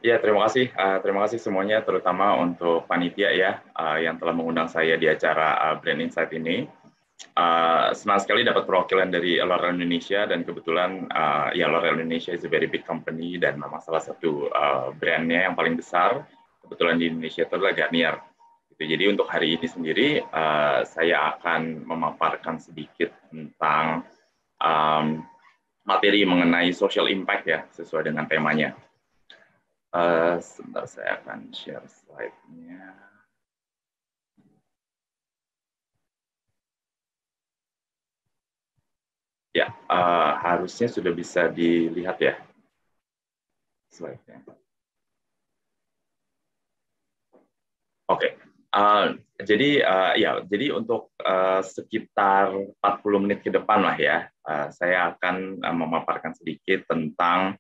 Ya, terima kasih semuanya, terutama untuk panitia ya yang telah mengundang saya di acara Brand Insight ini. Senang sekali dapat perwakilan dari L'Oréal Indonesia dan kebetulan ya L'Oréal Indonesia is a very big company dan memang salah satu brandnya yang paling besar kebetulan di Indonesia itu adalah Garnier. Jadi untuk hari ini sendiri saya akan memaparkan sedikit tentang materi mengenai social impact ya sesuai dengan temanya. Sebentar saya akan share slide-nya. Ya, harusnya sudah bisa dilihat ya slide-nya. Oke, jadi untuk sekitar 40 menit ke depan lah ya, saya akan memaparkan sedikit tentang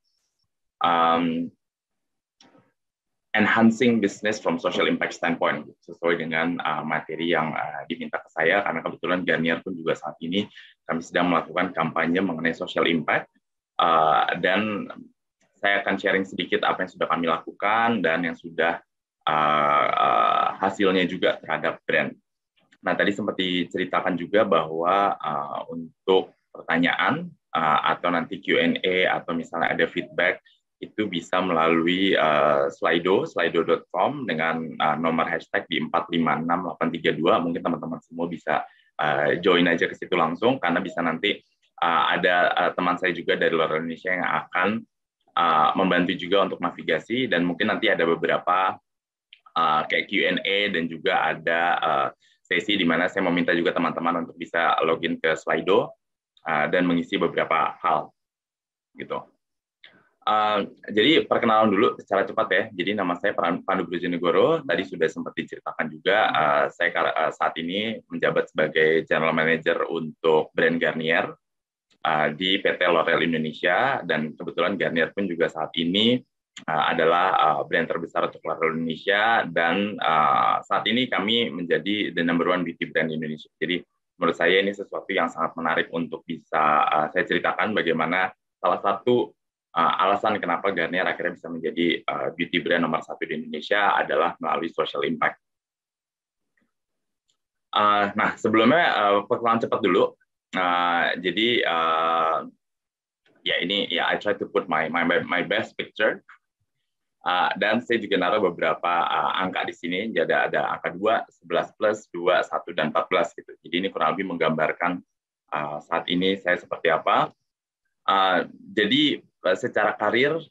enhancing business from social impact standpoint, sesuai dengan materi yang diminta ke saya, karena kebetulan Garnier pun juga saat ini kami sedang melakukan kampanye mengenai social impact, dan saya akan sharing sedikit apa yang sudah kami lakukan dan yang sudah hasilnya juga terhadap brand. Nah, tadi sempat diceritakan juga bahwa untuk pertanyaan atau nanti Q&A atau misalnya ada feedback, itu bisa melalui slido.com dengan nomor hashtag di 456832. Mungkin teman-teman semua bisa join aja ke situ langsung, karena bisa nanti ada teman saya juga dari luar Indonesia yang akan membantu juga untuk navigasi, dan mungkin nanti ada beberapa kayak Q&A dan juga ada sesi di mana saya meminta juga teman-teman untuk bisa login ke Slido dan mengisi beberapa hal gitu. Jadi perkenalan dulu secara cepat ya. Jadi nama saya Pandu Brojonegoro. Tadi sudah sempat diceritakan juga. Saya saat ini menjabat sebagai General Manager untuk brand Garnier di PT L'Oréal Indonesia, dan kebetulan Garnier pun juga saat ini adalah brand terbesar untuk L'Oréal Indonesia, dan saat ini kami menjadi the number one beauty brand di Indonesia. Jadi menurut saya ini sesuatu yang sangat menarik untuk bisa saya ceritakan bagaimana salah satu alasan kenapa Garnier akhirnya bisa menjadi beauty brand nomor 1 di Indonesia adalah melalui social impact. Nah, sebelumnya perkenalan cepat dulu. Jadi ya ini ya I try to put my best picture. Dan saya juga naruh beberapa angka di sini. Jadi ada angka 2, 11 plus, 2, 1, dan 14 gitu. Jadi ini kurang lebih menggambarkan saat ini saya seperti apa. Jadi secara karir,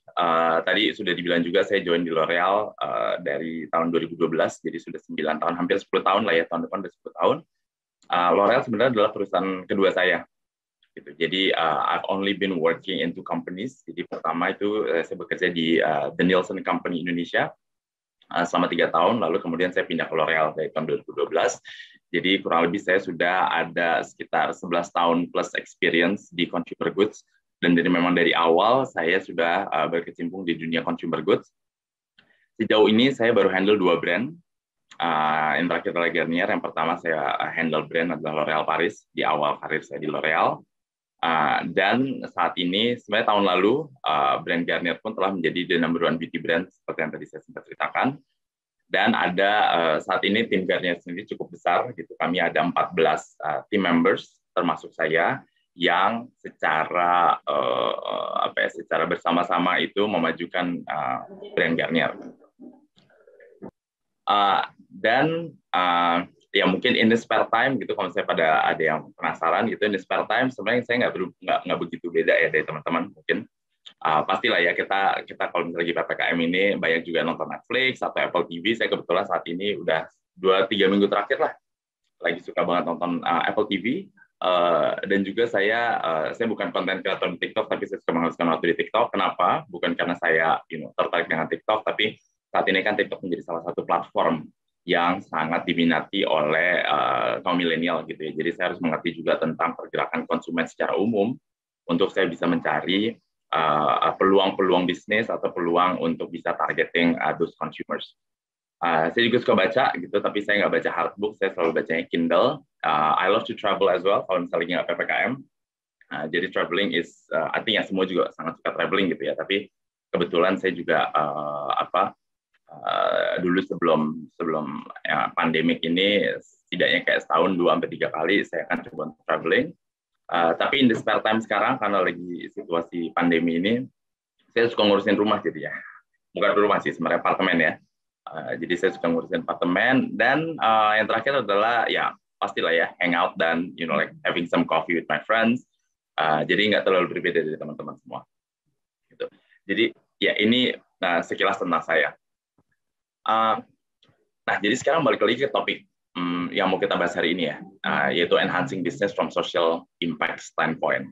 tadi sudah dibilang juga saya join di L'Oréal dari tahun 2012, jadi sudah 9 tahun, hampir 10 tahun lah ya, tahun depan udah 10 tahun. L'Oréal sebenarnya adalah perusahaan kedua saya. Gitu. Jadi I've only been working in 2 companies. Jadi pertama itu saya bekerja di The Nielsen Company Indonesia selama 3 tahun, lalu kemudian saya pindah ke L'Oréal dari tahun 2012. Jadi kurang lebih saya sudah ada sekitar 11 tahun plus experience di consumer goods, dan memang dari awal saya sudah berkecimpung di dunia consumer goods. Sejauh ini saya baru handle 2 brand. Yang terakhir adalah Garnier. Yang pertama saya handle brand adalah L'Oréal Paris di awal karir saya di L'Oréal. Dan saat ini sebenarnya tahun lalu brand Garnier pun telah menjadi the number one beauty brand seperti yang tadi saya sempat ceritakan. Dan ada saat ini tim Garnier sendiri cukup besar gitu. Kami ada 14 team members termasuk saya yang secara secara bersama-sama itu memajukan brand Garnier. Dan ya mungkin in the spare time gitu, kalau saya pada ada yang penasaran gitu, in the spare time sebenarnya saya nggak begitu beda ya dari teman-teman. Mungkin pastilah ya kita kalau misalnya lagi PPKM ini banyak juga nonton Netflix atau Apple TV. Saya kebetulan saat ini udah 2-3 minggu terakhir lah lagi suka banget nonton Apple TV. Dan juga saya bukan konten kreator di TikTok, tapi saya suka menghabiskan waktu di TikTok. Kenapa? Bukan karena saya tertarik dengan TikTok, tapi saat ini kan TikTok menjadi salah satu platform yang sangat diminati oleh kaum milenial gitu ya. Jadi saya harus mengerti juga tentang pergerakan konsumen secara umum untuk saya bisa mencari peluang-peluang bisnis atau peluang untuk bisa targeting those consumers. Saya juga suka baca gitu, tapi saya nggak baca hard book, saya selalu bacanya Kindle. I love to travel as well kalau misalnya nggak PPKM. Jadi traveling is, artinya semua juga sangat suka traveling gitu ya, tapi kebetulan saya juga dulu sebelum ya, pandemik ini setidaknya kayak setahun 2 sampai 3 kali saya akan coba untuk traveling. Tapi in the spare time sekarang karena lagi situasi pandemi ini, saya suka ngurusin rumah jadi ya. Bukan rumah sih, sebenarnya apartemen ya. Jadi saya suka ngurusin apartemen dan yang terakhir adalah ya pastilah ya hangout dan like having some coffee with my friends. Jadi nggak terlalu berbeda dari teman-teman semua. Gitu. Jadi ya ini sekilas tentang saya. Nah jadi sekarang balik lagi ke topik yang mau kita bahas hari ini ya, yaitu enhancing business from social impact standpoint.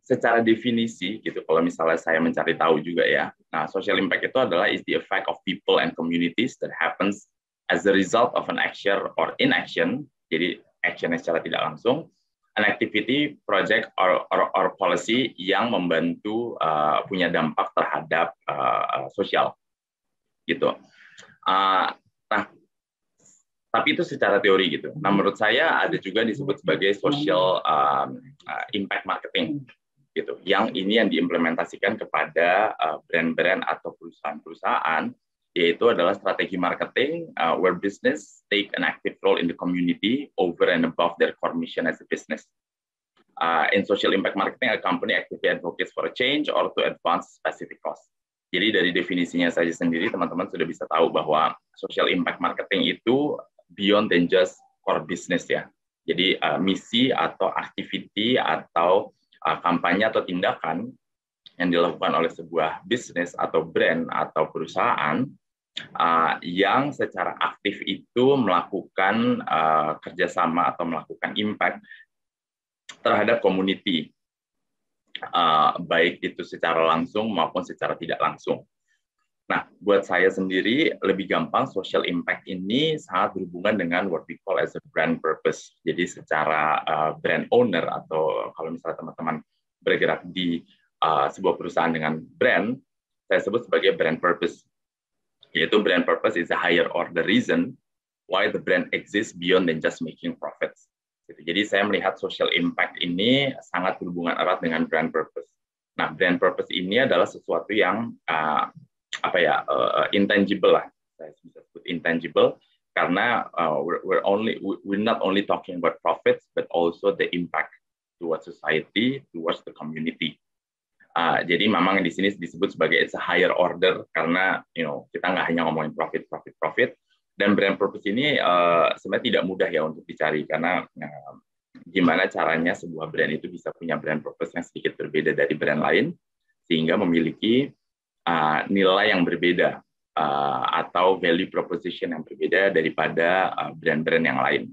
Secara definisi gitu, kalau misalnya saya mencari tahu juga ya, nah social impact itu adalah is the effect of people and communities that happens as a result of an action or inaction, jadi actionnya secara tidak langsung, an activity, project, or policy yang membantu punya dampak terhadap sosial, gitu. Nah, tapi itu secara teori gitu. Nah, menurut saya ada juga disebut sebagai social impact marketing gitu. Yang ini yang diimplementasikan kepada brand-brand atau perusahaan-perusahaan, yaitu adalah strategi marketing where business take an active role in the community over and above their core mission as a business. In social impact marketing, a company actively advocates for a change or to advance specific cause. Jadi dari definisinya saja sendiri, teman-teman sudah bisa tahu bahwa social impact marketing itu beyond than just core business ya. Jadi misi atau activity atau kampanye atau tindakan yang dilakukan oleh sebuah bisnis atau brand atau perusahaan yang secara aktif itu melakukan kerjasama atau melakukan impact terhadap community, baik itu secara langsung maupun secara tidak langsung. Nah, buat saya sendiri lebih gampang social impact ini sangat berhubungan dengan what we call as a brand purpose. Jadi secara brand owner atau kalau misalnya teman-teman bergerak di sebuah perusahaan dengan brand, saya sebut sebagai brand purpose. Yaitu brand purpose is a higher order reason why the brand exists beyond than just making profits. Jadi saya melihat social impact ini sangat berhubungan erat dengan brand purpose. Nah, brand purpose ini adalah sesuatu yang intangible lah, saya bisa sebut intangible karena we're not only talking about profits but also the impact towards society, towards the community. Jadi memang di sini disebut sebagai it's a higher order karena kita nggak hanya ngomongin profit dan brand purpose ini sebenarnya tidak mudah ya untuk dicari karena gimana caranya sebuah brand itu bisa punya brand purpose yang sedikit berbeda dari brand lain sehingga memiliki nilai yang berbeda atau value proposition yang berbeda daripada brand-brand yang lain.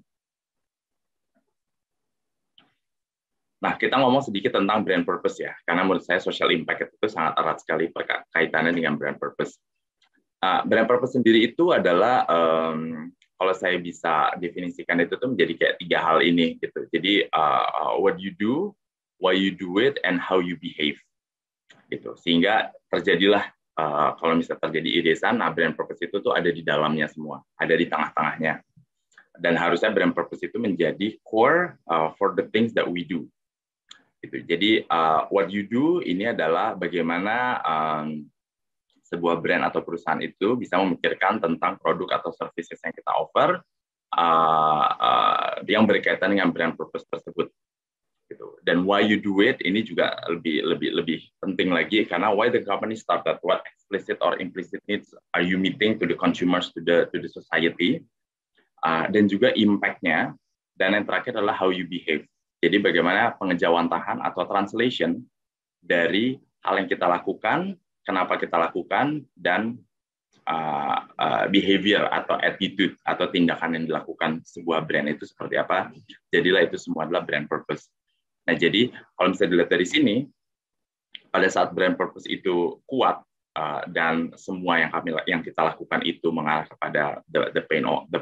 Nah, kita ngomong sedikit tentang brand purpose ya, karena menurut saya social impact itu sangat erat sekali kaitannya dengan brand purpose. Brand purpose sendiri itu adalah kalau saya bisa definisikan itu tuh menjadi kayak 3 hal ini gitu. Jadi what you do, why you do it, and how you behave. Gitu. Sehingga terjadilah kalau misalnya terjadi irisan, brand purpose itu tuh ada di dalamnya semua, ada di tengah-tengahnya. Dan harusnya brand purpose itu menjadi core for the things that we do. Gitu. Jadi what you do ini adalah bagaimana sebuah brand atau perusahaan itu bisa memikirkan tentang produk atau services yang kita offer yang berkaitan dengan brand purpose tersebut. Gitu. Dan why you do it ini juga lebih penting lagi karena why the company started, what explicit or implicit needs are you meeting to the consumers, to the society, dan juga impact-nya, dan yang terakhir adalah how you behave. Jadi bagaimana pengejawantahan atau translation dari hal yang kita lakukan, kenapa kita lakukan, dan behavior atau attitude atau tindakan yang dilakukan sebuah brand itu seperti apa. Jadilah itu semua adalah brand purpose. Nah, jadi kalau misalnya dilihat dari sini, pada saat brand purpose itu kuat dan semua yang kita lakukan itu mengarah kepada the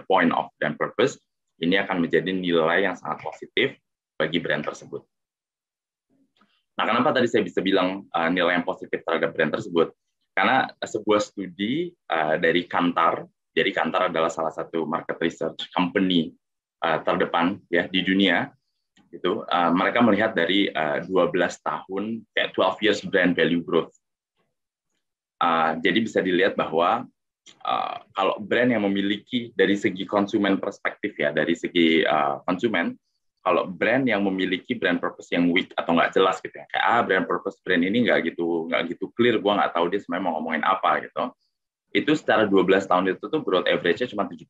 point of brand purpose, ini akan menjadi nilai yang sangat positif bagi brand tersebut. Nah, kenapa tadi saya bisa bilang nilai yang positif terhadap brand tersebut? Karena sebuah studi dari Kantar, jadi Kantar adalah salah satu market research company terdepan ya di dunia. Mereka melihat dari 12 tahun, kayak 12 years brand value growth. Jadi bisa dilihat bahwa kalau brand yang memiliki dari segi konsumen perspektif ya, dari segi konsumen, kalau brand yang memiliki brand purpose yang weak atau nggak jelas gitu ya, kayak brand purpose brand ini nggak gitu clear, gue nggak tahu dia sebenarnya mau ngomongin apa gitu. Itu secara 12 tahun itu tuh growth average-nya cuma 70%.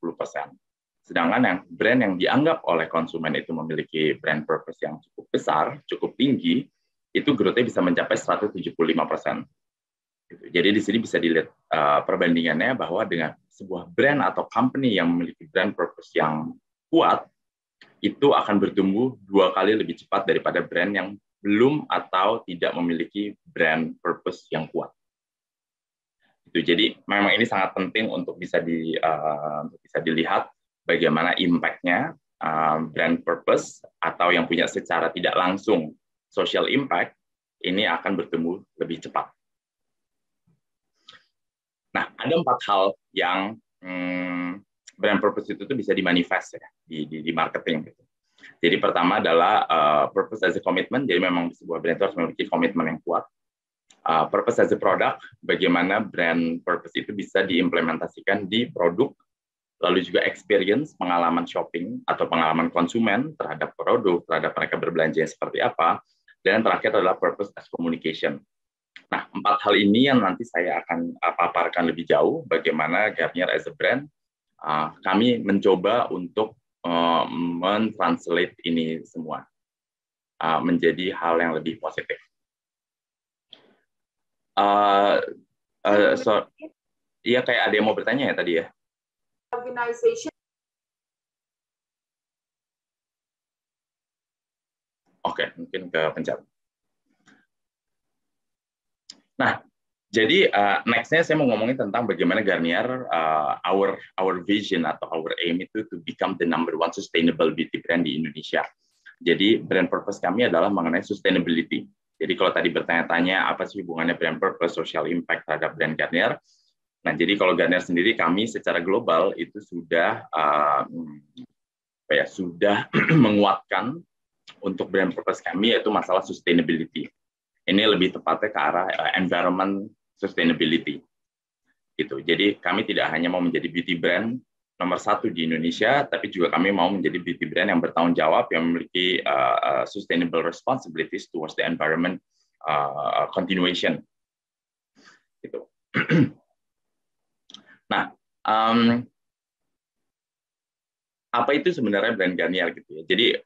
Sedangkan yang brand yang dianggap oleh konsumen itu memiliki brand purpose yang cukup besar, cukup tinggi, itu growth-nya bisa mencapai 175%. Jadi di sini bisa dilihat perbandingannya bahwa dengan sebuah brand atau company yang memiliki brand purpose yang kuat, itu akan bertumbuh 2 kali lebih cepat daripada brand yang belum atau tidak memiliki brand purpose yang kuat. Jadi memang ini sangat penting untuk bisa dilihat bagaimana impact-nya brand purpose atau yang punya secara tidak langsung social impact ini akan bertumbuh lebih cepat. Nah, ada 4 hal yang brand purpose itu tuh bisa dimanifest ya di marketing gitu. Jadi pertama adalah purpose as a commitment. Jadi memang sebuah brand itu harus memiliki komitmen yang kuat. Purpose as a product, bagaimana brand purpose itu bisa diimplementasikan di produk, lalu juga experience, pengalaman shopping atau pengalaman konsumen terhadap produk, terhadap mereka berbelanja seperti apa, dan terakhir adalah purpose as communication. Nah, 4 hal ini yang nanti saya akan paparkan lebih jauh, bagaimana Garnier as a brand, kami mencoba untuk mentranslate ini semua menjadi hal yang lebih positif. Iya, kayak ada yang mau bertanya ya tadi ya? Organization. Oke, mungkin ke pencet. Nah, jadi next-nya saya mau ngomongin tentang bagaimana Garnier, our vision atau our aim itu to become the number 1 sustainable beauty brand di Indonesia. Jadi brand purpose kami adalah mengenai sustainability. Jadi kalau tadi bertanya-tanya apa sih hubungannya brand purpose, social impact terhadap brand Garnier. Nah, jadi kalau Garnier sendiri kami secara global itu sudah sudah menguatkan untuk brand purpose kami yaitu masalah sustainability. Ini lebih tepatnya ke arah environment sustainability. Gitu. Jadi kami tidak hanya mau menjadi beauty brand nomor 1 di Indonesia, tapi juga kami mau menjadi beauty brand yang bertanggung jawab, yang memiliki sustainable responsibilities towards the environment continuation. Gitu. Nah, apa itu sebenarnya brand Garnier gitu ya? Jadi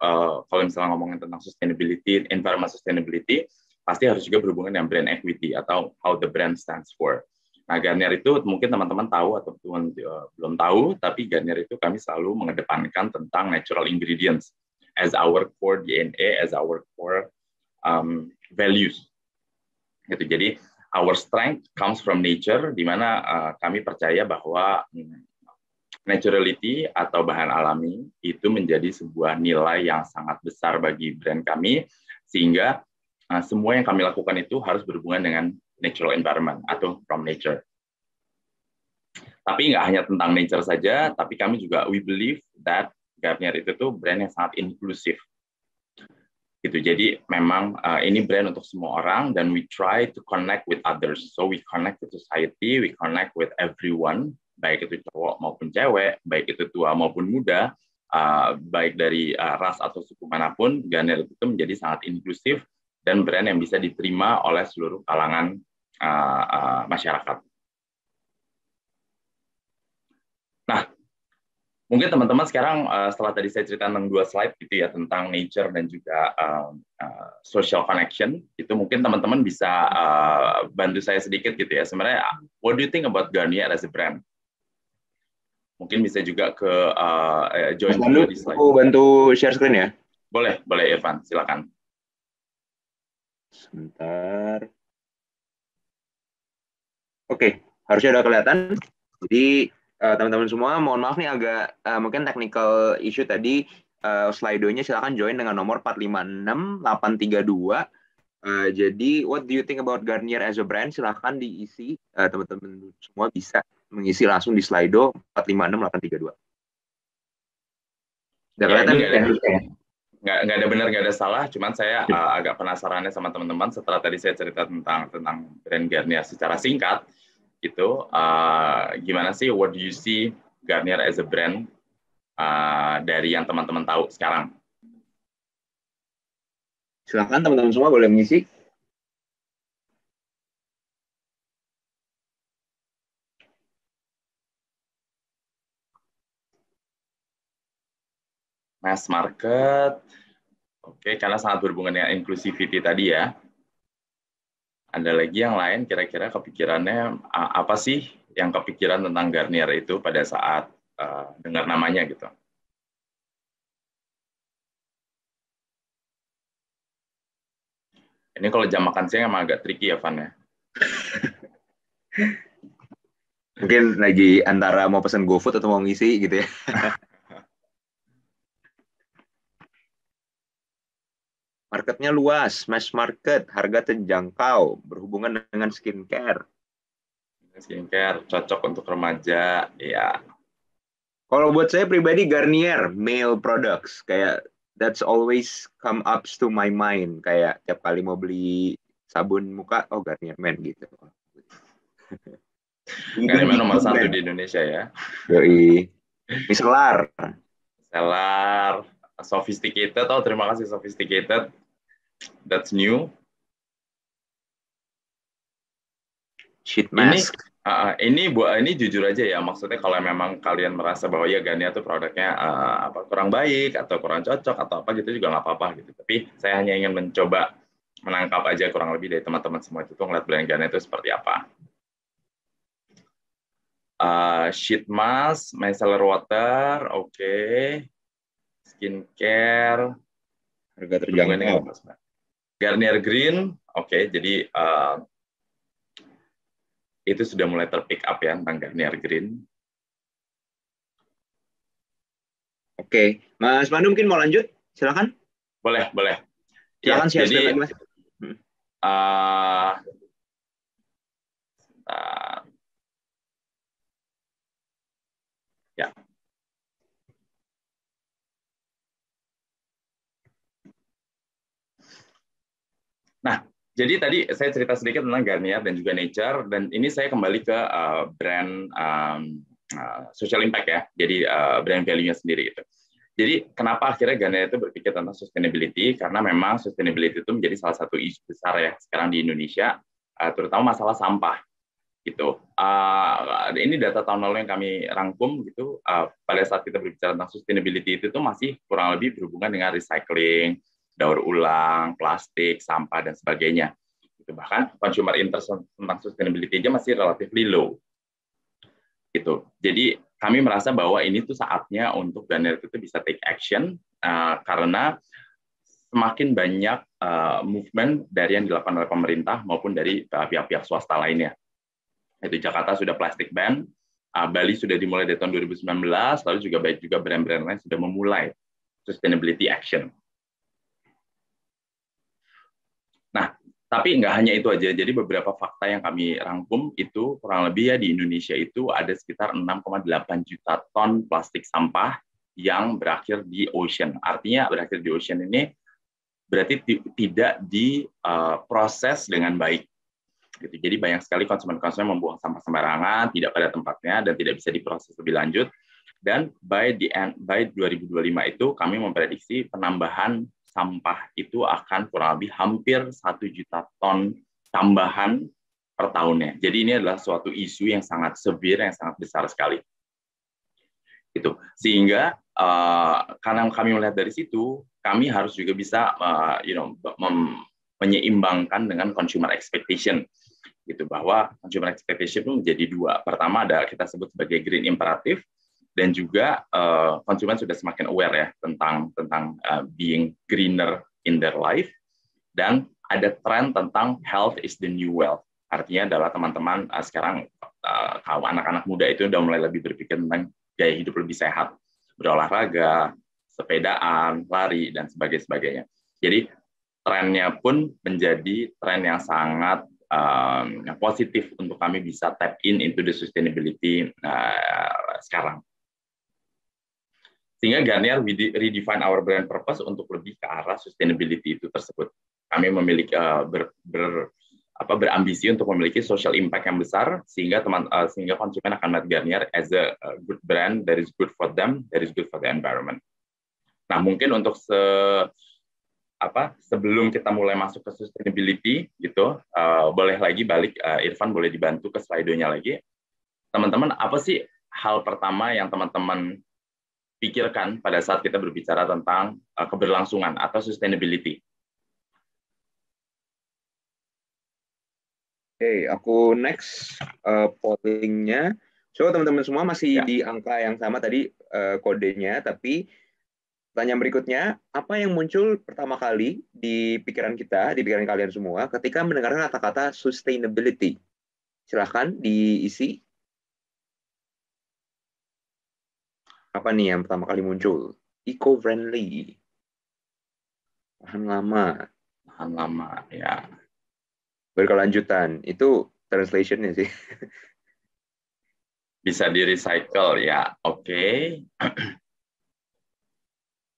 kalau misalnya ngomongin tentang sustainability, environment sustainability, pasti harus juga berhubungan dengan brand equity atau how the brand stands for. Nah, Garnier itu mungkin teman-teman tahu atau belum tahu, tapi Garnier itu kami selalu mengedepankan tentang natural ingredients as our core DNA, as our core values. Gitu. Jadi our strength comes from nature, di mana kami percaya bahwa naturality atau bahan alami itu menjadi sebuah nilai yang sangat besar bagi brand kami, sehingga semua yang kami lakukan itu harus berhubungan dengan natural environment atau from nature. Tapi nggak hanya tentang nature saja, tapi kami juga we believe that Garnier itu tuh brand yang sangat inklusif. Gitu. Jadi memang ini brand untuk semua orang dan we try to connect with others. So we connect with society, we connect with everyone, baik itu cowok maupun cewek, baik itu tua maupun muda, baik dari ras atau suku manapun, Garnier itu menjadi sangat inklusif dan brand yang bisa diterima oleh seluruh kalangan masyarakat. Nah, mungkin teman-teman sekarang setelah tadi saya cerita tentang 2 slide gitu ya tentang nature dan juga social connection, itu mungkin teman-teman bisa bantu saya sedikit gitu ya. Sebenarnya, what do you think about Garnier as a brand? Mungkin bisa juga ke join dulu di slide. Aku bantu share screen ya. Boleh Irfan, silakan. Sebentar. Oke, harusnya udah kelihatan. Jadi teman-teman semua, mohon maaf nih agak mungkin technical issue tadi. Slido-nya silakan join dengan nomor 456832. Jadi, what do you think about Garnier as a brand? Silakan diisi. Teman-teman semua bisa mengisi langsung di Slido 456832. Udah kelihatan ya? Nggak ada benar, nggak ada salah, cuman saya agak penasarannya sama teman-teman setelah tadi saya cerita tentang brand Garnier secara singkat, gitu. Gimana sih, what do you see Garnier as a brand dari yang teman-teman tahu sekarang? Silakan teman-teman semua boleh mengisi. Mass market, oke, karena sangat berhubungan dengan inclusivity tadi ya. Ada lagi yang lain kira-kira kepikirannya apa sih yang kepikiran tentang Garnier itu pada saat dengar namanya gitu? Ini kalau jam makan siang emang agak tricky ya, Van ya. Mungkin lagi antara mau pesan GoFood atau mau ngisi gitu ya. Marketnya luas, mass market, harga terjangkau, berhubungan dengan skincare. Skincare cocok untuk remaja, ya. Kalau buat saya pribadi Garnier male products, kayak that's always come up to my mind. Kayak tiap kali mau beli sabun muka, oh Garnier men gitu. Garnier nomor 1 di Indonesia ya. Yoi. Micellar. Stellar, sophisticated, oh terima kasih sophisticated, that's new. Sheet mask. Ini jujur aja ya, maksudnya kalau memang kalian merasa bahwa ya Garnier tuh produknya kurang baik atau kurang cocok atau apa gitu juga nggak apa-apa gitu. Tapi saya hanya ingin mencoba menangkap aja kurang lebih dari teman-teman semua itu ngeliat brand Garnier itu seperti apa. Sheet mask, micellar water, oke. Skincare, Harga terjangkau. Garnier Green, oke. Jadi itu sudah mulai terpick up ya tentang Garnier Green. Oke, Mas Pandu mungkin mau lanjut? Silakan. Boleh. Silakan ya, share screen lagi, Mas. Ya. Nah, jadi tadi saya cerita sedikit tentang Garnier dan juga Nature, dan ini saya kembali ke brand social impact ya, jadi brand value-nya sendiri gitu. Jadi kenapa akhirnya Garnier itu berpikir tentang sustainability? Karena memang sustainability itu menjadi salah satu isu besar ya sekarang di Indonesia, terutama masalah sampah gitu. Ini data tahun lalu yang kami rangkum gitu. Pada saat kita berbicara tentang sustainability itu tuh masih kurang lebih berhubungan dengan recycling, daur ulang, plastik, sampah dan sebagainya. Itu bahkan consumer interest tentang sustainability aja masih relatively low. Gitu. Jadi kami merasa bahwa ini tuh saatnya untuk Garnier itu bisa take action karena semakin banyak movement dari yang dilakukan oleh pemerintah maupun dari pihak-pihak swasta lainnya. Itu Jakarta sudah plastic ban, Bali sudah dimulai dari tahun 2019, lalu juga baik juga brand-brand lain sudah memulai sustainability action. Nah, tapi nggak hanya itu aja, jadi beberapa fakta yang kami rangkum itu kurang lebih ya di Indonesia itu ada sekitar 6,8 juta ton plastik sampah yang berakhir di ocean. Artinya berakhir di ocean ini berarti tidak diproses dengan baik. Gitu. Jadi banyak sekali konsumen-konsumen membuang sampah sembarangan, tidak pada tempatnya, dan tidak bisa diproses lebih lanjut. Dan by 2025 itu kami memprediksi penambahan sampah itu akan kurang lebih hampir 1 juta ton tambahan per tahunnya. Jadi ini adalah suatu isu yang sangat severe, yang sangat besar sekali. Gitu. Sehingga karena kami melihat dari situ, kami harus juga bisa menyeimbangkan dengan consumer expectation. Gitu, bahwa consumer expectation itu menjadi dua. Pertama ada kita sebut sebagai green imperative, dan juga konsumen sudah semakin aware ya tentang being greener in their life, dan ada tren tentang health is the new wealth. Artinya adalah teman-teman sekarang anak-anak muda itu udah mulai lebih berpikir tentang gaya hidup lebih sehat, berolahraga, sepedaan, lari dan sebagainya. Jadi trennya pun menjadi tren yang sangat positif untuk kami bisa tap into the sustainability sekarang. Sehingga Garnier redefine our brand purpose untuk lebih ke arah sustainability itu tersebut. Kami memiliki berambisi untuk memiliki social impact yang besar, sehingga sehingga konsumen akan melihat Garnier as a good brand that is good for them, that is good for the environment. Nah, mungkin untuk sebelum kita mulai masuk ke sustainability gitu, boleh lagi balik, Irfan boleh dibantu ke slide-nya lagi. Teman-teman, apa sih hal pertama yang teman-teman pikirkan pada saat kita berbicara tentang keberlangsungan atau sustainability? Oke, aku next pollingnya. So teman-teman semua masih di angka yang sama tadi kodenya, tapi pertanyaan berikutnya, apa yang muncul pertama kali di pikiran kita, di pikiran kalian semua, ketika mendengarkan kata-kata sustainability? Silahkan diisi. Apa nih yang pertama kali muncul? Eco-friendly. Tahan lama. Tahan lama, ya. Berkelanjutan. Itu translation-nya sih. Bisa di-recycle, ya. Oke.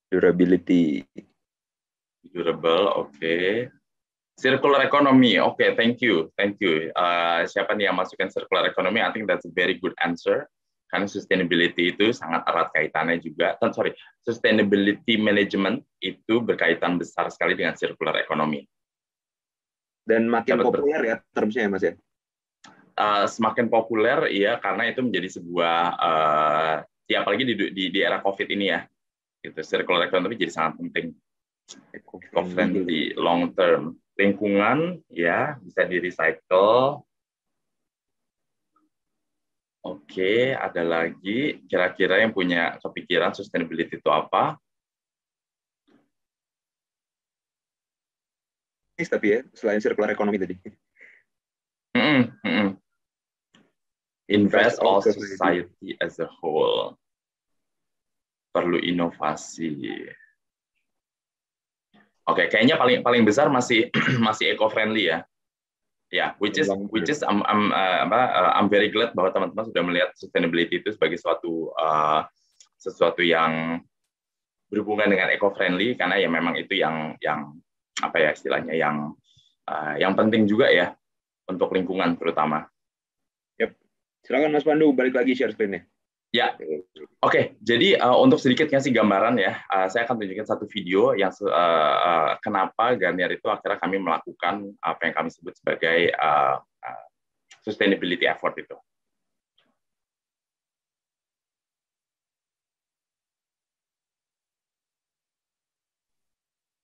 Durability. Durable, oke. Circular economy, oke, thank you. Siapa nih yang masukkan circular economy? I think that's a very good answer. Karena sustainability itu sangat erat kaitannya juga. Sustainability management itu berkaitan besar sekali dengan circular economy. Dan makin populer ya termnya, Mas ya? Semakin populer, ya, karena itu menjadi sebuah, ya apalagi di era COVID ini ya, gitu. Circular economy jadi sangat penting. Eco-friendly, long term, lingkungan, ya, bisa di-recycle. Oke, ada lagi kira-kira yang punya kepikiran sustainability itu apa? Tapi ya, selain circular economy tadi. Invest all society as a whole. Perlu inovasi. Oke, kayaknya paling besar masih eco-friendly ya. Ya, which is I'm very glad bahwa teman-teman sudah melihat sustainability itu sebagai sesuatu yang berhubungan dengan eco-friendly, karena ya memang itu yang apa ya istilahnya yang penting juga ya untuk lingkungan terutama. Yep. Silakan Mas Pandu balik lagi share screen-nya. Ya, oke. Jadi untuk sedikit ngasih gambaran ya, saya akan tunjukkan satu video yang kenapa Garnier itu akhirnya kami melakukan apa yang kami sebut sebagai sustainability effort itu.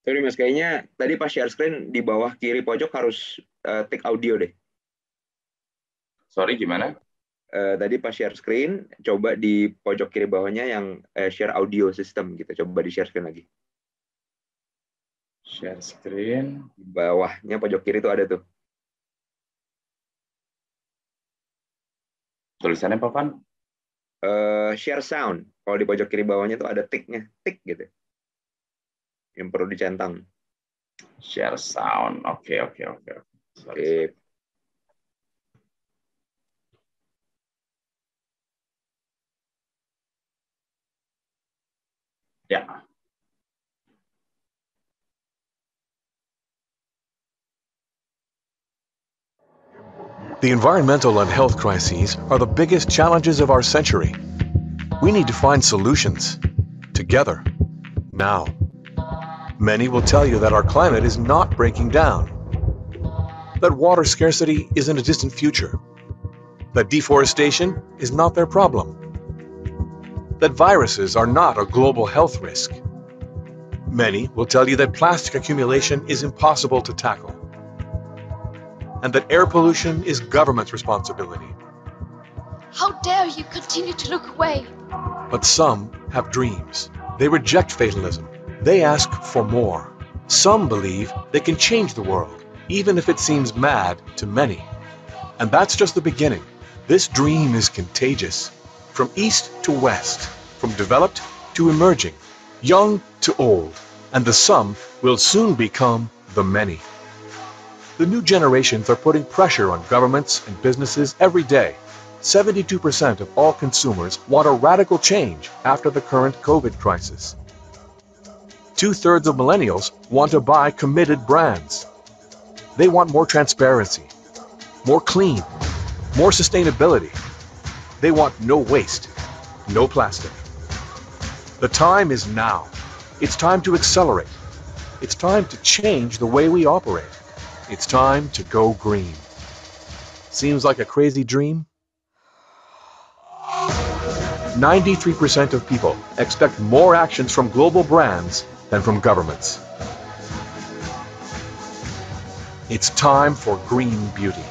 Sorry Mas, kayaknya tadi pas share screen di bawah kiri pojok harus take audio deh. Sorry, gimana? Tadi pas share screen, coba di pojok kiri bawahnya yang share audio system gitu. Coba di share screen lagi. Share screen. Di bawahnya pojok kiri itu ada tuh. Tulisannya apa, Pan? Share sound. Kalau di pojok kiri bawahnya tuh ada tick-nya. Tick gitu. Yang perlu dicentang. Share sound. Oke. Sorry. Ya. The environmental and health crises are the biggest challenges of our century. We need to find solutions together, now. Many will tell you that our climate is not breaking down, that water scarcity is in a distant future, that deforestation is not their problem, that viruses are not a global health risk. Many will tell you that plastic accumulation is impossible to tackle, and that air pollution is government's responsibility. How dare you continue to look away? But some have dreams. They reject fatalism. They ask for more. Some believe they can change the world, even if it seems mad to many. And that's just the beginning. This dream is contagious. From east to west, from developed to emerging, young to old, and the some will soon become the many. The new generations are putting pressure on governments and businesses every day. 72% of all consumers want a radical change after the current COVID crisis. 2/3 of millennials want to buy committed brands. They want more transparency, more clean, more sustainability. They want no waste, no plastic. The time is now. It's time to accelerate. It's time to change the way we operate. It's time to go green. Seems like a crazy dream? 93% of people expect more actions from global brands than from governments. It's time for green beauty.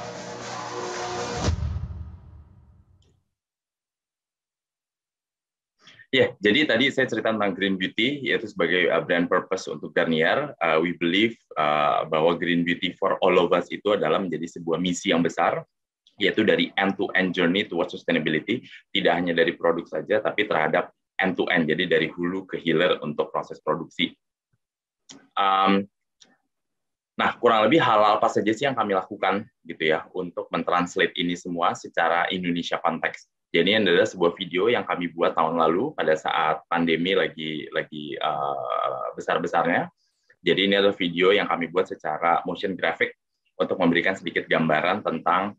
Ya, jadi tadi saya cerita tentang Green Beauty, yaitu sebagai brand purpose untuk Garnier. We believe bahwa Green Beauty for all of us itu adalah menjadi sebuah misi yang besar, yaitu dari end-to-end journey towards sustainability, tidak hanya dari produk saja, tapi terhadap end-to-end, jadi dari hulu ke hilir untuk proses produksi. Nah, kurang lebih hal apa saja sih yang kami lakukan gitu ya untuk mentranslate ini semua secara Indonesia konteks. Jadi ini adalah sebuah video yang kami buat tahun lalu pada saat pandemi lagi besar-besarnya. Jadi ini adalah video yang kami buat secara motion graphic untuk memberikan sedikit gambaran tentang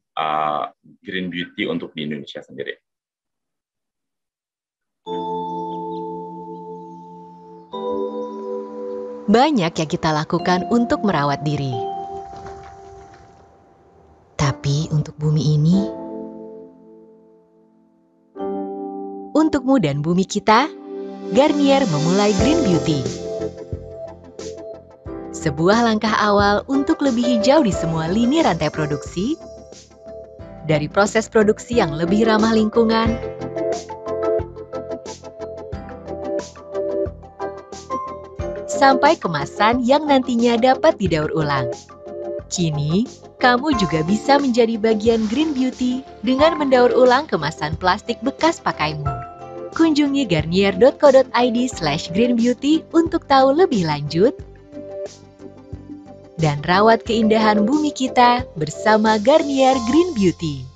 green beauty untuk di Indonesia sendiri. Banyak yang kita lakukan untuk merawat diri. Tapi untuk bumi ini, untukmu dan bumi kita, Garnier memulai Green Beauty. Sebuah langkah awal untuk lebih hijau di semua lini rantai produksi, dari proses produksi yang lebih ramah lingkungan, sampai kemasan yang nantinya dapat didaur ulang. Kini, kamu juga bisa menjadi bagian Green Beauty dengan mendaur ulang kemasan plastik bekas pakaimu. Kunjungi garnier.co.id/greenbeauty untuk tahu lebih lanjut dan rawat keindahan bumi kita bersama Garnier Green Beauty.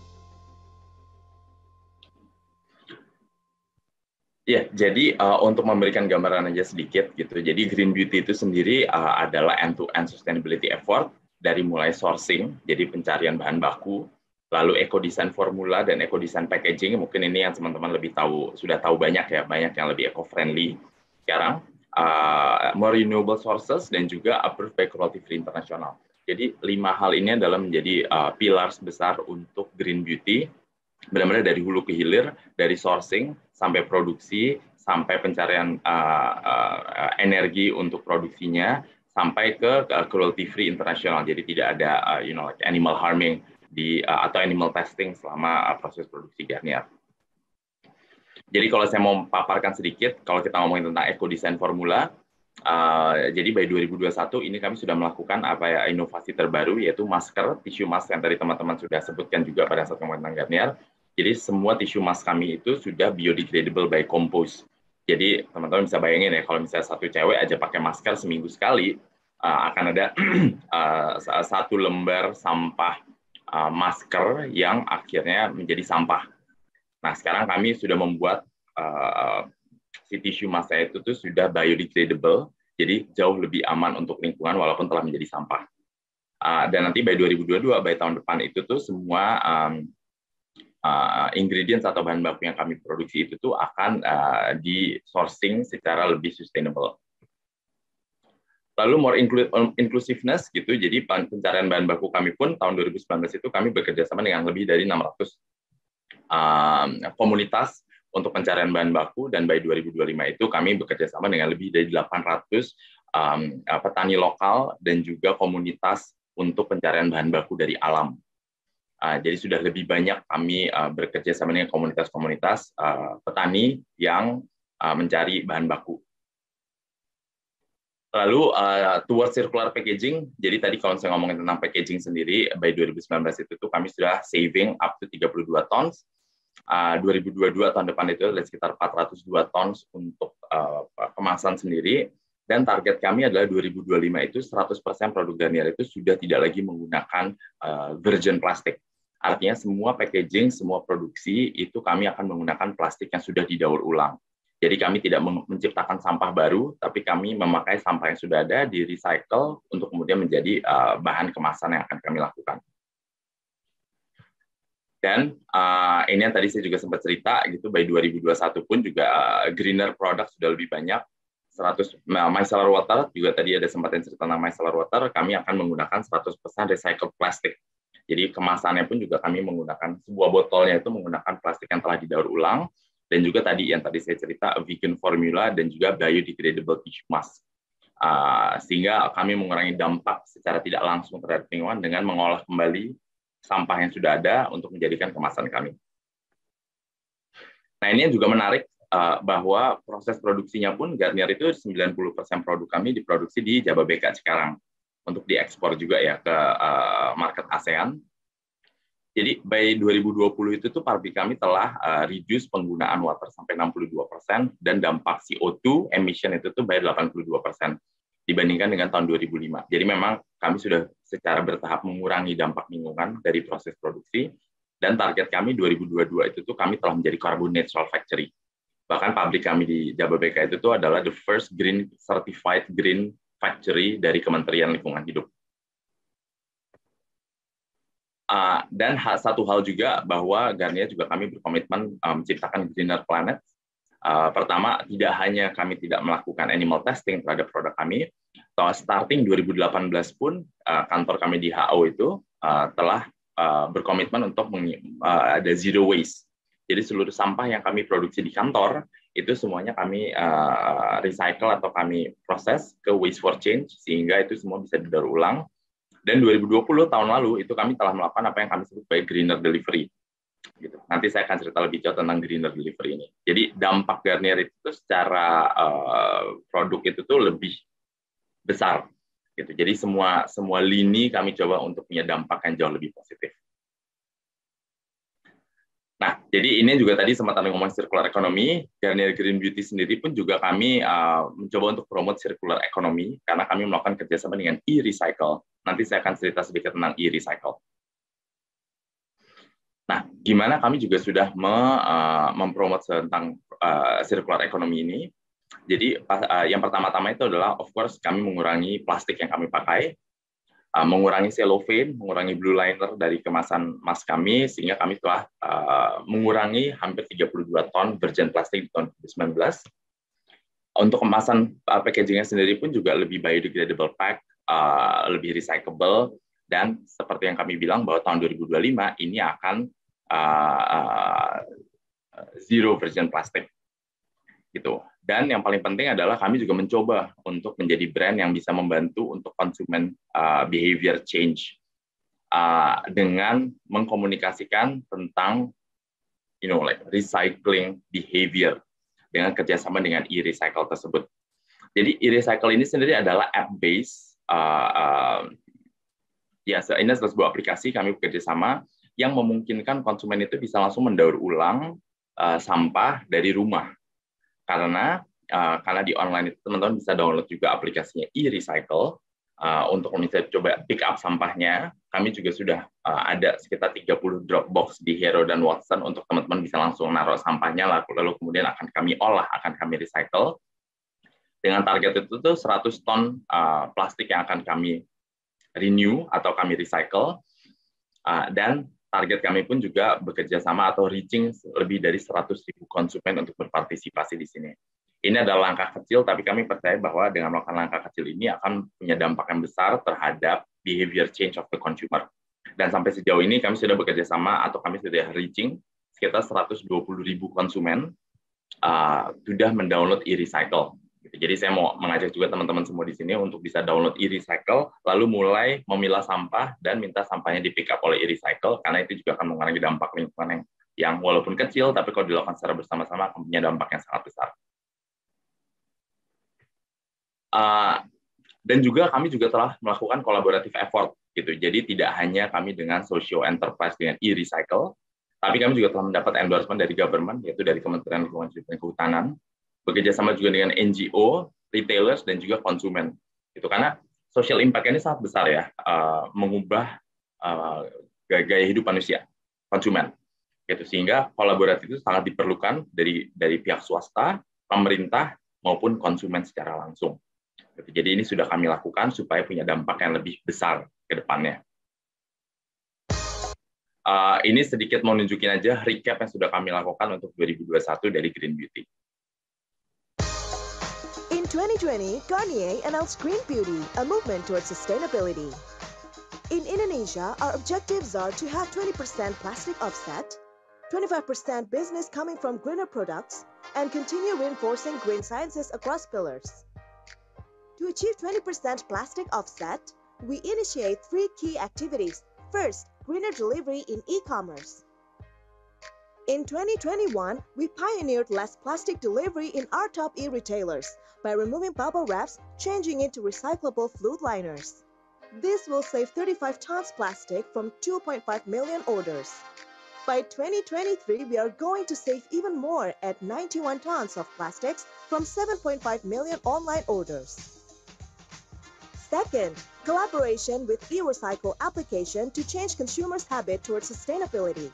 Ya, jadi untuk memberikan gambaran aja sedikit gitu. Jadi Green Beauty itu sendiri adalah end-to-end sustainability effort dari mulai sourcing, jadi pencarian bahan baku, lalu eco-design formula dan eco-design packaging. Mungkin ini yang teman-teman lebih tahu, sudah tahu banyak ya, banyak yang lebih eco-friendly sekarang. More renewable sources dan juga approved by Cruelty Free International. Jadi 5 hal ini adalah menjadi pilar besar untuk Green Beauty, benar-benar dari hulu ke hilir, dari sourcing sampai produksi, sampai pencarian energi untuk produksinya, sampai ke Cruelty Free International. Jadi tidak ada like animal harming atau animal testing selama proses produksi Garnier. Jadi kalau saya mau paparkan sedikit, kalau kita ngomongin tentang eco-design formula, jadi by 2021 ini kami sudah melakukan inovasi terbaru, yaitu masker, tisu mask yang tadi teman-teman sudah sebutkan juga pada saat ngomongin tentang Garnier. Jadi semua tisu mask kami itu sudah biodegradable by compose. Jadi teman-teman bisa bayangin ya, kalau misalnya satu cewek aja pakai masker seminggu sekali, akan ada 1 lembar sampah masker yang akhirnya menjadi sampah. Nah, sekarang kami sudah membuat si tisu mask itu tuh sudah biodegradable, jadi jauh lebih aman untuk lingkungan walaupun telah menjadi sampah. Dan nanti by 2022, by tahun depan itu tuh semua ingredients atau bahan baku yang kami produksi itu tuh akan di sourcing secara lebih sustainable. Lalu more inclusiveness gitu, jadi pencarian bahan baku kami pun tahun 2019 itu kami bekerja sama dengan lebih dari 600 komunitas untuk pencarian bahan baku, dan by 2025 itu kami bekerja sama dengan lebih dari 800 petani lokal dan juga komunitas untuk pencarian bahan baku dari alam. Jadi sudah lebih banyak kami bekerja sama dengan komunitas-komunitas petani yang mencari bahan baku. Lalu towards circular packaging, jadi tadi kalau saya ngomongin tentang packaging sendiri, by 2019 itu tuh kami sudah saving up to 32 tons. 2022 tahun depan itu ada sekitar 402 tons untuk kemasan sendiri, dan target kami adalah 2025 itu 100% produk Garnier itu sudah tidak lagi menggunakan virgin plastik. Artinya semua packaging, semua produksi itu kami akan menggunakan plastik yang sudah didaur ulang. Jadi kami tidak menciptakan sampah baru, tapi kami memakai sampah yang sudah ada, di recycle untuk kemudian menjadi bahan kemasan yang akan kami lakukan. Dan ini yang tadi saya juga sempat cerita, gitu, by 2021 pun juga greener product sudah lebih banyak. 100 micellar water, juga tadi ada sempat yang cerita tentang micellar water, kami akan menggunakan 100% recycled plastik. Jadi kemasannya pun juga kami menggunakan, sebuah botolnya itu menggunakan plastik yang telah didaur ulang, dan juga tadi yang tadi saya cerita vegan formula dan juga biodegradable tissue mask, sehingga kami mengurangi dampak secara tidak langsung terhadap lingkungan dengan mengolah kembali sampah yang sudah ada untuk menjadikan kemasan kami. Nah, ini yang juga menarik bahwa proses produksinya pun Garnier itu 90% produk kami diproduksi di Jababeka sekarang untuk diekspor juga ya ke market ASEAN. Jadi by 2020 itu tuh pabrik kami telah reduce penggunaan water sampai 62% dan dampak CO2 emission itu tuh by 82% dibandingkan dengan tahun 2005. Jadi memang kami sudah secara bertahap mengurangi dampak lingkungan dari proses produksi, dan target kami 2022 itu tuh kami telah menjadi carbon neutral factory. Bahkan pabrik kami di Jababeka itu tuh adalah the first green certified green factory dari Kementerian Lingkungan Hidup. Dan satu hal juga bahwa Garnier juga kami berkomitmen menciptakan greener planet. Pertama, tidak hanya kami tidak melakukan animal testing terhadap produk kami, starting 2018 pun kantor kami di HO itu telah berkomitmen untuk ada zero waste. Jadi seluruh sampah yang kami produksi di kantor itu semuanya kami recycle atau kami proses ke waste for change, sehingga itu semua bisa didaur ulang. Dan 2020 tahun lalu itu kami telah melakukan apa yang kami sebut sebagai greener delivery. Gitu. Nanti saya akan cerita lebih jauh tentang greener delivery ini. Jadi dampak Garnier itu secara produk itu tuh lebih besar. Gitu. Jadi semua lini kami coba untuk punya dampak yang jauh lebih positif. Nah, jadi ini juga tadi sempat ada ngomong circular economy. Garnier Green Beauty sendiri pun juga kami mencoba untuk promote circular economy karena kami melakukan kerjasama dengan e-recycle. Nanti saya akan cerita sedikit tentang e-recycle. Nah, gimana kami juga sudah mempromot tentang circular economy ini. Jadi yang pertama-tama itu adalah, of course, kami mengurangi plastik yang kami pakai, mengurangi cellophane, mengurangi blue liner dari kemasan emas kami, sehingga kami telah mengurangi hampir 32 ton virgin plastik di tahun 2019. Untuk kemasan packaging-nya sendiri pun juga lebih biodegradable pack, lebih recyclable, dan seperti yang kami bilang bahwa tahun 2025 ini akan zero virgin plastik. Gitu. Dan yang paling penting adalah kami juga mencoba untuk menjadi brand yang bisa membantu untuk konsumen behavior change dengan mengkomunikasikan tentang recycling behavior dengan kerjasama dengan e-recycle tersebut. Jadi e-recycle ini sendiri adalah app-based, ini adalah sebuah aplikasi kami bekerjasama yang memungkinkan konsumen itu bisa langsung mendaur ulang sampah dari rumah. Karena di online itu teman-teman bisa download juga aplikasinya e-recycle untuk misalnya coba pick up sampahnya. Kami juga sudah ada sekitar 30 drop box di Hero dan Watson untuk teman-teman bisa langsung naruh sampahnya, lalu kemudian akan kami olah, akan kami recycle. Dengan target itu tuh 100 ton plastik yang akan kami renew atau kami recycle, dan target kami pun juga bekerja sama atau reaching lebih dari 100.000 konsumen untuk berpartisipasi di sini. Ini adalah langkah kecil, tapi kami percaya bahwa dengan melakukan langkah kecil ini akan punya dampak yang besar terhadap behavior change of the consumer. Dan sampai sejauh ini kami sudah bekerja sama atau kami sudah reaching sekitar 120.000 konsumen sudah mendownload e-recycle. Jadi saya mau mengajak juga teman-teman semua di sini untuk bisa download e-recycle, lalu mulai memilah sampah dan minta sampahnya di pick up oleh e-recycle, karena itu juga akan mengurangi dampak lingkungan yang walaupun kecil, tapi kalau dilakukan secara bersama-sama akan punya dampak yang sangat besar. Dan juga kami juga telah melakukan collaborative effort, gitu. Jadi tidak hanya kami dengan social enterprise dengan e-recycle, tapi kami juga telah mendapat endorsement dari government, yaitu dari Kementerian Lingkungan Hidup dan Kehutanan, bekerja sama juga dengan NGO, retailers, dan juga konsumen. Itu karena social impact ini sangat besar ya, mengubah gaya hidup manusia, konsumen. Gitu. Sehingga kolaborasi itu sangat diperlukan dari pihak swasta, pemerintah maupun konsumen secara langsung. Jadi ini sudah kami lakukan supaya punya dampak yang lebih besar ke depannya. Ini sedikit mau nunjukin aja recap yang sudah kami lakukan untuk 2021 dari Green Beauty. In 2020, Garnier announced Green Beauty, a movement towards sustainability. In Indonesia, our objectives are to have 20% plastic offset, 25% business coming from greener products, and continue reinforcing green sciences across pillars. To achieve 20% plastic offset, we initiate 3 key activities. First, greener delivery in e-commerce. In 2021, we pioneered less plastic delivery in our top e-retailers by removing bubble wraps, changing it to recyclable fluid liners. This will save 35 tons plastic from 2.5 million orders. By 2023, we are going to save even more at 91 tons of plastics from 7.5 million online orders. Second, collaboration with e-recycle application to change consumers' habit towards sustainability.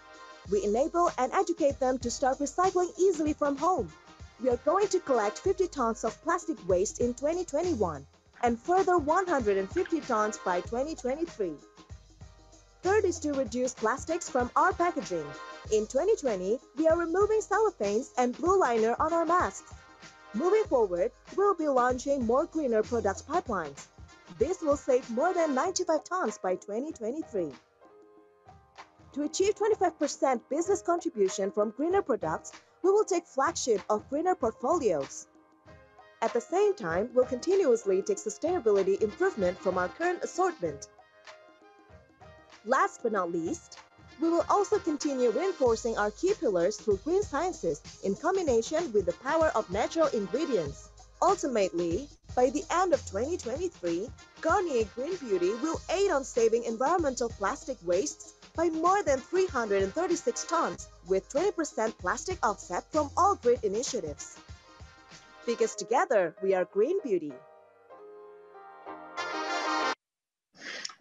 We enable and educate them to start recycling easily from home. We are going to collect 50 tons of plastic waste in 2021 and further 150 tons by 2023. Third is to reduce plastics from our packaging. In 2020, we are removing cellophanes and blue liner on our masks. Moving forward, we'll be launching more greener products pipelines. This will save more than 95 tons by 2023. To achieve 25% business contribution from greener products, we will take flagship of greener portfolios. At the same time, we'll continuously take sustainability improvement from our current assortment. Last but not least, we will also continue reinforcing our key pillars through green sciences in combination with the power of natural ingredients. Ultimately, by the end of 2023, Garnier Green Beauty will aid on saving environmental plastic wastes by more than 336 tons, with 20% plastic offset from all green initiatives. Because together, we are Green Beauty.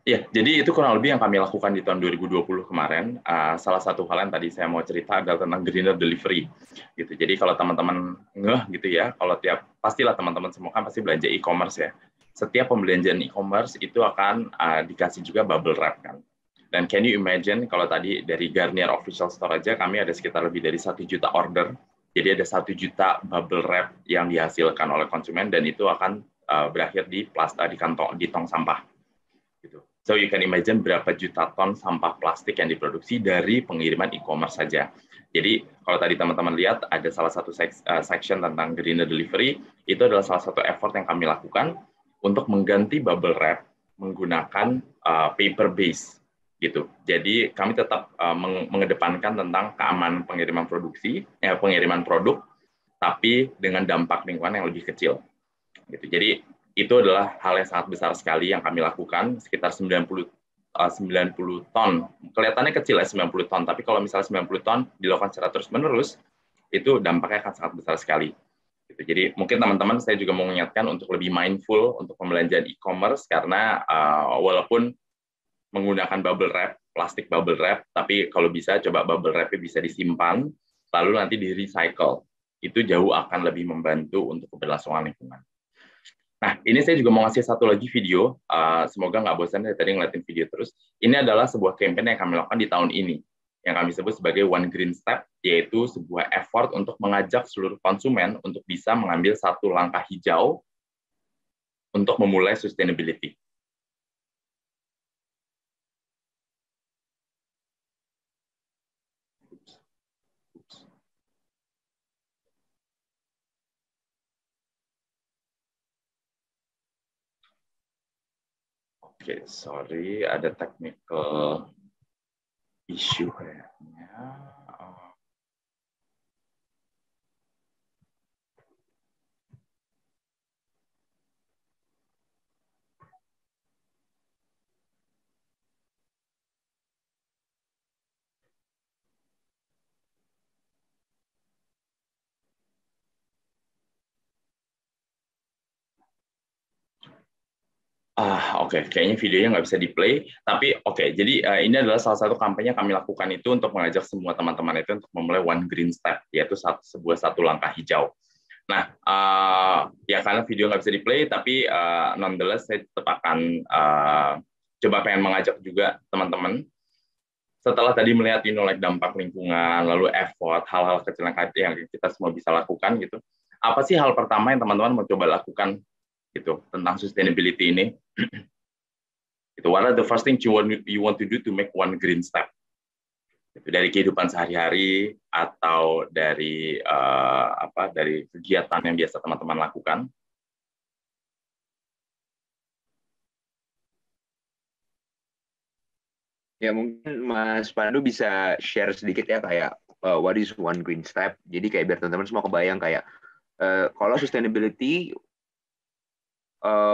Ya, jadi itu kurang lebih yang kami lakukan di tahun 2020 kemarin. Salah satu hal yang tadi saya mau cerita adalah tentang greener delivery. Gitu. Jadi kalau teman-teman gitu ya, kalau pastilah teman-teman semua kan pasti belanja e-commerce ya. Setiap pembelanjaan e-commerce itu akan dikasih juga bubble wrap kan. Dan can you imagine kalau tadi dari Garnier Official Store aja kami ada sekitar lebih dari 1 juta order. Jadi ada 1 juta bubble wrap yang dihasilkan oleh konsumen dan itu akan berakhir di tong sampah. Gitu. So you can imagine berapa juta ton sampah plastik yang diproduksi dari pengiriman e-commerce saja. Jadi kalau tadi teman-teman lihat ada salah satu section tentang greener delivery, itu adalah salah satu effort yang kami lakukan untuk mengganti bubble wrap menggunakan paper base gitu. Jadi kami tetap mengedepankan tentang keamanan pengiriman pengiriman produk, tapi dengan dampak lingkungan yang lebih kecil. Gitu. Jadi itu adalah hal yang sangat besar sekali yang kami lakukan, sekitar 90 ton. Kelihatannya kecil ya 90 ton, tapi kalau misalnya 90 ton dilakukan secara terus-menerus, itu dampaknya akan sangat besar sekali. Gitu. Jadi mungkin teman-teman saya juga mau mengingatkan untuk lebih mindful untuk pembelanjaan e-commerce, karena walaupun menggunakan bubble wrap, plastik bubble wrap, tapi kalau bisa coba bubble wrap-nya bisa disimpan, lalu nanti di-recycle. Itu jauh akan lebih membantu untuk keberlangsungan lingkungan. Nah, ini saya juga mau ngasih satu lagi video, semoga nggak bosan dari tadi ngeliatin video terus. Ini adalah sebuah campaign yang kami lakukan di tahun ini, yang kami sebut sebagai One Green Step, yaitu sebuah effort untuk mengajak seluruh konsumen untuk bisa mengambil satu langkah hijau untuk memulai sustainability. Oke, sorry, ada technical issue kayaknya. Oke, kayaknya videonya nggak bisa di-play, tapi oke, jadi ini adalah salah satu kampanye yang kami lakukan itu untuk mengajak semua teman-teman itu untuk memulai One Green Step, yaitu satu langkah hijau. Nah, ya karena video nggak bisa di-play, tapi nonetheless saya tetap akan coba pengen mengajak juga teman-teman. Setelah tadi melihat like dampak lingkungan, lalu effort, hal-hal kecil yang kita semua bisa lakukan gitu. Apa sih hal pertama yang teman-teman mau coba lakukan gitu tentang sustainability ini? Itu what are the first thing you want to do to make one green step? Itu dari kehidupan sehari-hari atau dari dari kegiatan yang biasa teman-teman lakukan. Ya mungkin Mas Pandu bisa share sedikit ya kayak what is one green step. Jadi kayak biar teman-teman semua kebayang kayak kalau sustainability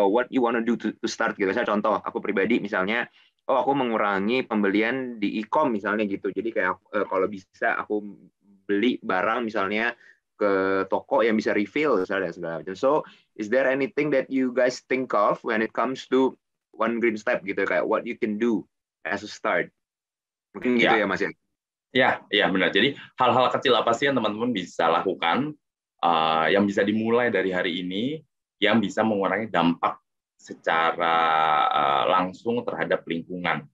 what you wanna do to start gitu. Saya contoh aku pribadi misalnya aku mengurangi pembelian di e-com misalnya gitu. Jadi kayak kalau bisa aku beli barang misalnya ke toko yang bisa refill misalnya segala macam. So is there anything that you guys think of when it comes to one green step gitu kayak what you can do as a start. Mungkin gitu ya Mas ya. Ya, benar. Jadi hal-hal kecil apa sih yang teman-teman bisa lakukan yang bisa dimulai dari hari ini yang bisa mengurangi dampak secara langsung terhadap lingkungan.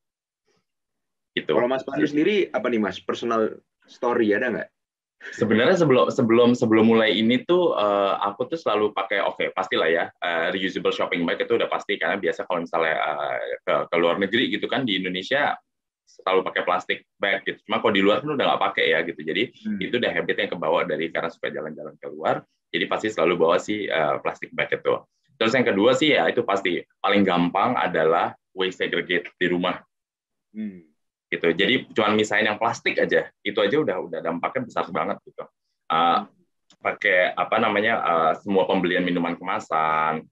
Gitu. Kalau Mas Pandu sendiri apa nih Mas? Personal story ada nggak? Sebenarnya sebelum mulai ini tuh aku tuh selalu pakai pastilah ya reusable shopping bag itu udah pasti karena biasa kalau misalnya ke luar negeri gitu kan di Indonesia selalu pakai plastik bag gitu. Cuma kalau di luar kan udah nggak pakai ya gitu. Jadi itu udah habit yang kebawa dari karena suka jalan-jalan keluar. Jadi pasti selalu bawa si plastik bag itu. Terus yang kedua sih ya itu pasti paling gampang adalah waste segregate di rumah. Gitu. Jadi cuma misahin yang plastik aja, itu aja udah dampaknya besar banget gitu. Pakai semua pembelian minuman kemasan,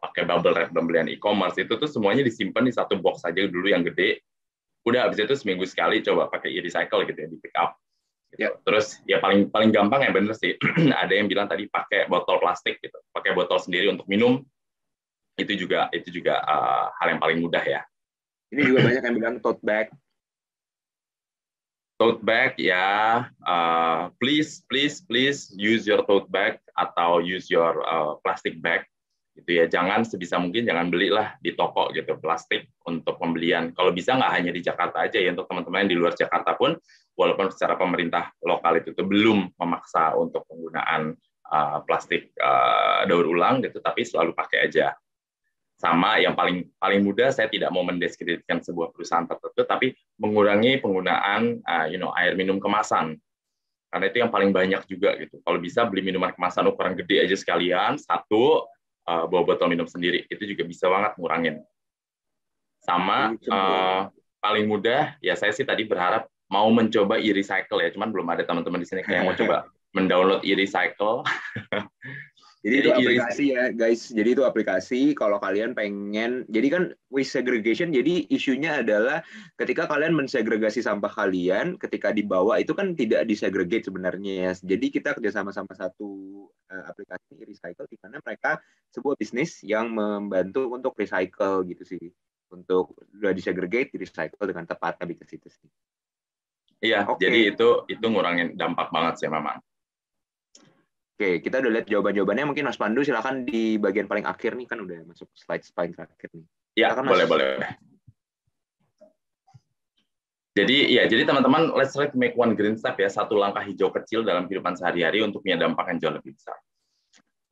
pakai bubble wrap pembelian e-commerce itu tuh semuanya disimpan di satu box aja dulu yang gede. Udah habis itu seminggu sekali coba pakai e-recycle gitu ya di pick up. Gitu. Terus ya paling gampang ya bener sih. Ada yang bilang tadi pakai botol plastik gitu, pakai botol sendiri untuk minum. Itu juga hal yang paling mudah ya. Ini juga banyak yang bilang tote bag. Tote bag ya, please use your tote bag atau use your plastic bag gitu ya. Jangan sebisa mungkin jangan belilah di toko gitu plastik untuk pembelian. Kalau bisa nggak hanya di Jakarta aja ya, untuk teman-teman yang di luar Jakarta pun walaupun secara pemerintah lokal itu tuh belum memaksa untuk penggunaan plastik daur ulang gitu, tapi selalu pakai aja. Sama yang paling mudah, saya tidak mau mendiskreditkan sebuah perusahaan tertentu, tapi mengurangi penggunaan air minum kemasan, karena itu yang paling banyak juga gitu. Kalau bisa beli minuman kemasan ukuran gede aja sekalian, satu bawa botol minum sendiri, itu juga bisa banget ngurangin. Sama paling mudah, ya saya sih tadi berharap mau mencoba e-recycle ya, cuman belum ada teman-teman di sini kayak mau coba mendownload e-recycle. Jadi itu aplikasi ya guys, jadi itu aplikasi kalau kalian pengen, jadi kan waste segregation, jadi isunya adalah ketika kalian mensegregasi sampah kalian, ketika dibawa itu kan tidak disegregate sebenarnya ya, jadi kita kerjasama sama satu aplikasi recycle di mana mereka sebuah bisnis yang membantu untuk recycle gitu sih, untuk udah disegregate, di recycle dengan tepat habis itu sih. Iya, jadi itu ngurangin dampak banget sih memang. Oke, kita udah lihat jawaban-jawabannya. Mungkin Mas Pandu silakan di bagian paling akhir nih, kan udah masuk slide paling terakhir nih. Ya, boleh. Jadi teman-teman, let's try to make one green step ya, satu langkah hijau kecil dalam kehidupan sehari-hari untuk punya dampak yang jauh lebih besar.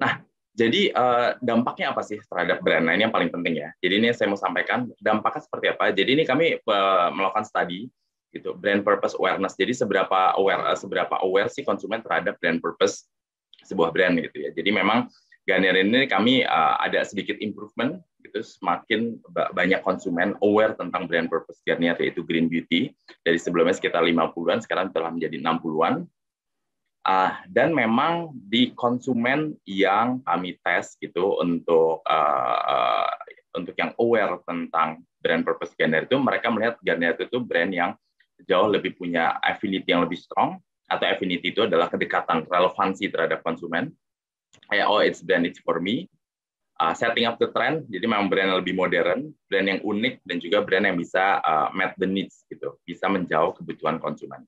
Nah, jadi dampaknya apa sih terhadap brand? Nah, ini yang paling penting ya. Jadi ini saya mau sampaikan dampaknya seperti apa. Jadi ini kami melakukan studi gitu, brand purpose awareness. Jadi seberapa aware sih konsumen terhadap brand purpose sebuah brand gitu ya. Jadi memang Garnier ini kami ada sedikit improvement gitu, semakin banyak konsumen aware tentang brand purpose Garnier yaitu green beauty. Dari sebelumnya sekitar 50-an sekarang telah menjadi 60-an. Dan memang di konsumen yang kami tes gitu untuk yang aware tentang brand purpose Garnier itu, mereka melihat Garnier itu brand yang jauh lebih punya affinity yang lebih strong. Atau affinity itu adalah kedekatan, relevansi terhadap konsumen. Kayak, it's brand, it's for me. Setting up the trend, jadi memang brand yang lebih modern, brand yang unik, dan juga brand yang bisa meet the needs, gitu, bisa menjawab kebutuhan konsumen.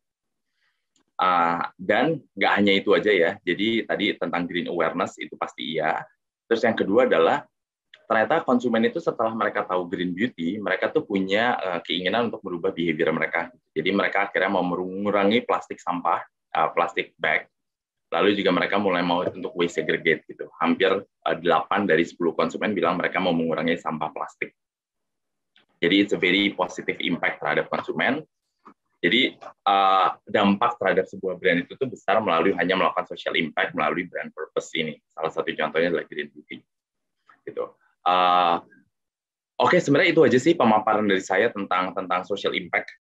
Dan nggak hanya itu aja ya. Jadi tadi tentang green awareness itu pasti iya. Terus yang kedua adalah ternyata konsumen itu setelah mereka tahu green beauty, mereka tuh punya keinginan untuk merubah behavior mereka. Jadi mereka akhirnya mau mengurangi plastik sampah, plastik bag. Lalu juga mereka mulai mau untuk waste segregate gitu. Hampir 8 dari 10 konsumen bilang mereka mau mengurangi sampah plastik. Jadi it's a very positive impact terhadap konsumen. Jadi dampak terhadap sebuah brand itu tuh besar melalui hanya melakukan social impact melalui brand purpose ini. Salah satu contohnya adalah green beauty. Gitu. Oke, sebenarnya itu aja sih pemaparan dari saya tentang social impact